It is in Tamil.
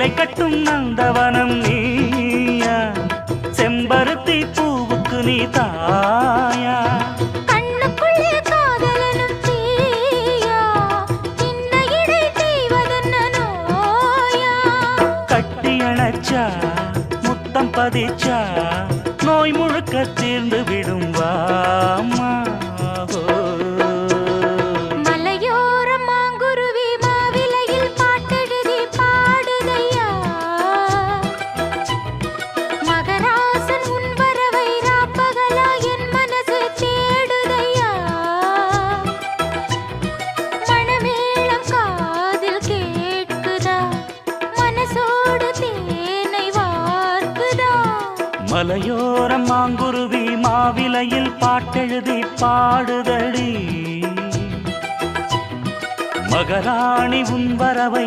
மாலை கட்டும் நந்தவனம் நீயா, செம்பருத்தி பூவுக்கு நீ தாயா. கண்ணுக்குள்ளே காதலனும் தீயா, சின்ன இடை செய்வதென்ன நோயா. கட்டி அணைச்சா முத்தம் பதிச்சா நோய் முழுக்க தீர்ந்து விடும் வாமா. மலையோரம் மாங்குருவி மாவிலையில் பாட்டெழுதி பாடுதையா, மகராசன் உன் வரவை ராப்பகலா என் மனசு தேடுதையா. மணமேளம் காதில் கேட்குதா, மனசோடு தேனை வார்க்குதா. மலையோரம் மாங்குருவி மாவிலையில் பாட்டெழுதி பாடுதடி, மகராணி உன் வரவை